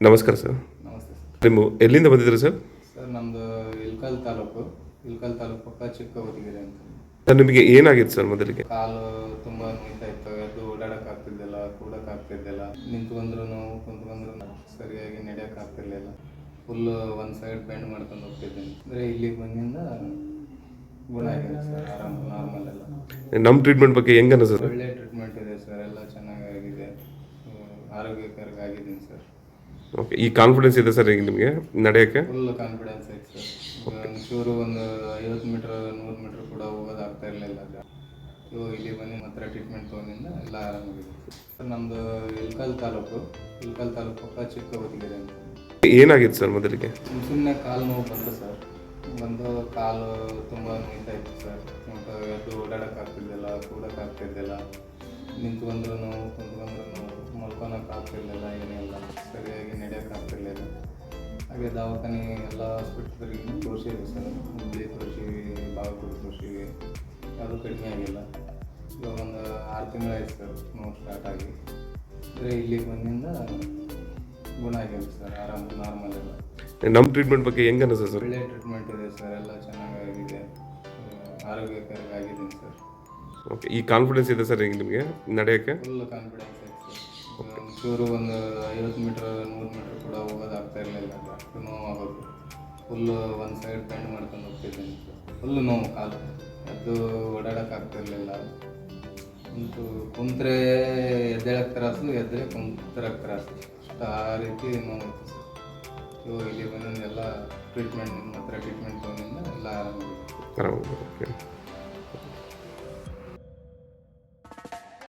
ನಮಸ್ಕಾರ ಸರ್. ನಮಸ್ತೆ ಸರ್. ನಿಮ್ಮ ಎಲ್ಲಿಂದ ಬಂದಿದ್ರಿ ಸರ್? ಸರ್ ನಮ್ಮದು ಇಳಕಲ್ ತಾಲೂಕು ಪಕ್ಕ ಚಿಕ್ಕ ಹೊದಿಗೆರೆ ಅಂತ. ಸರ್ ನಿಮಗೆ ಏನಾಗಿತ್ತು ಸರ್ ಮೊದಲಿಗೆ? ಕಾಲು ತುಂಬ ನೋಯ್ತಾ ಇತ್ತು, ಎದ್ದು ಓಡಾಡೋಕ್ಕಾಗ್ತಿದ್ದಿಲ್ಲ, ಕೂಡೋಕ್ಕಾಗ್ತಿದ್ದಿಲ್ಲ, ನಿಂತ್ಕೊಂಡ್ರು ನೋವು, ಕುಂತ್ಕೊಂಡ್ರು ಸರಿಯಾಗಿ ನಡೆಯೋಕ್ಕಾಗ್ತಿರ್ಲಿಲ್ಲ. ಫುಲ್ಲು ಒಂದು ಸೈಡ್ ಬೆಂಡ್ ಮಾಡ್ಕೊಂಡು ಹೋಗ್ತಿದ್ದೀನಿ. ಅಂದರೆ ಇಲ್ಲಿಗೆ ಬಂದಿಂದ ಗುಣ ಆಗಿದೆ ಸರ್, ಆರಾಮ ನಾರ್ಮಲ್ ಎಲ್ಲ. ನಮ್ಮ ಟ್ರೀಟ್ಮೆಂಟ್ ಬಗ್ಗೆ ಹೆಂಗೆ ಅನಿಸ್ತದೆ? ಒಳ್ಳೆ ಟ್ರೀಟ್ಮೆಂಟ್ ಇದೆ ಸರ್, ಎಲ್ಲ ಚೆನ್ನಾಗಾಗಿದೆ, ಆರೋಗ್ಯಕರವಾಗಿದ್ದೀನಿ ಸರ್. ಓಕೆ, ಈ ಕಾನ್ಫಿಡೆನ್ಸ್ ಇದೆ ಸರ್ ಈಗ ನಿಮಗೆ ನಡೆಯೋಕ್ಕೆ? ಫುಲ್ ಕಾನ್ಫಿಡೆನ್ಸ್ ಐತೆ ಸರ್. ಒಂಚೂರು ಒಂದು 50 ಮೀಟ್ರ್ 100 ಮೀಟ್ರ್ ಕೂಡ ಹೋಗೋದಾಗ್ತಾ ಇರಲಿಲ್ಲ. ಇವಾಗ ಇಲ್ಲಿ ಬಂದು ಮಾತ್ರ ಟ್ರೀಟ್ಮೆಂಟ್ ತೊಗೊಂಡಿಂದ ಎಲ್ಲ ಆರಾಮಾಗಿದೆ ಸರ್. ನಮ್ಮದು ಇಳಕಲ್ ತಾಲೂಕು ಪಕ್ಕ ಚಿಕ್ಕ ಹೊದಿಗೆರೆ ಅಂತ. ಏನಾಗಿತ್ತು ಸರ್ ಮೊದಲಿಗೆ? ಸುಮ್ಮನೆ ಕಾಲು ನೋವು ಬಂತು ಸರ್. ಕಾಲು ತುಂಬ ನೋಯ್ತಾ ಇತ್ತು ಸರ್. ಎದ್ದು ಓಡಾಡೋಕ್ಕಾಗ್ತಿದ್ದಿಲ್ಲ, ಕೂಡೋಕ್ಕಾಗ್ತಿದ್ದಿಲ್ಲ, ನಿಂತ್ಕೊಂಡ್ರು ನೋವು, ಕುಂತ್ಕೊಂಡ್ರು ನೋವು, ಮಲ್ಕೊಳಕ್ಕಾಗ್ತಿರ್ಲಿಲ್ಲ, ಏನಿಲ್ಲ, ಸರಿಯಾಗಿ ನಡೆಯೋಕ್ಕಾಗ್ತಿರ್ಲಿಲ್ಲ. ಹಾಗೆ ದವಾಖಾನೆ ಎಲ್ಲ ಹಾಸ್ಪಿಟ್ಲಿಗೆ ತೋರಿಸಿದ್ವಿ ಸರ್. ಹುಬ್ಳಿ ತೋರಿಸಿವಿ, ಬಾಗಲಕೋಟೆ ತೋರಿಸಿವಿ, ಯಾವುದೂ ಕಡಿಮೆ ಆಗಿಲ್ಲ. ಇವಾಗ ಒಂದು 6 ತಿಂಗಳಾಯ್ತು ಸರ್ ನೋವು ಸ್ಟಾರ್ಟ್ ಆಗಿ. ಅಂದರೆ ಇಲ್ಲಿಗೆ ಬಂದಿಂದ ಗುಣ ಆಗಿದೆ ಸರ್, ಆರಾಮ ನಾರ್ಮಲ್ ಎಲ್ಲ. ನಮ್ಮ ಟ್ರೀಟ್ಮೆಂಟ್ ಬಗ್ಗೆ ಹೆಂಗೆ ಅನಿಸ್ತದೆ ಸರ್? ಒಳ್ಳೆ ಟ್ರೀಟ್ಮೆಂಟ್ ಇದೆ ಸರ್, ಎಲ್ಲ ಚೆನ್ನಾಗಾಗಿದೆ, ಆರೋಗ್ಯಕರವಾಗಿದ್ದೀನಿ ಸರ್. ಓಕೆ, ಈ ಕಾನ್ಫಿಡೆನ್ಸ್ ಇದೆ ಸರ್ ಈಗ ನಿಮಗೆ ನಡೆಯೋಕ್ಕೆ? ಫುಲ್ ಕಾನ್ಫಿಡೆನ್ಸ್ ಐತೆ ಸರ್. ಒಂಚೂರು ಒಂದು 50 ಮೀಟ್ರ್ 100 ಮೀಟ್ರ್ ಕೂಡ ಹೋಗೋದಾಗ್ತಾ ಇರಲಿಲ್ಲ, ಅಷ್ಟು ನೋವಾಗೋದು. ಫುಲ್ಲು ಒಂದು ಸೈಡ್ ಬೆಂಡ್ ಮಾಡ್ಕೊಂಡು ಹೋಗ್ತಿದ್ದೀನಿ ಸರ್. ಫುಲ್ಲು ನೋವು ಕಾಲು, ಎದ್ದು ಓಡಾಡೋಕ್ಕಾಗ್ತಿರ್ಲಿಲ್ಲ. ಕುಂತ್ರೆ ಎದ್ದೇಳಕ್ಕೆ ತ್ರಾಸು, ಎದ್ದರೆ ಕುಂತರಕ್ಕೆ ತ್ರಾಸು, ಅಷ್ಟು ಆ ರೀತಿ ನೋವು ಇತ್ತು ಸರ್. ಇವಾಗ ಇಲ್ಲಿ ಬಂದು ಎಲ್ಲ ಟ್ರೀಟ್ಮೆಂಟ್ ನಿಮ್ಮ ಹತ್ರ ಟ್ರೀಟ್ಮೆಂಟ್ ತೊಗೊಂಡಿಂದ ಎಲ್ಲ ಆರಾಮಾಗಿದೆ. ಓಕೆ.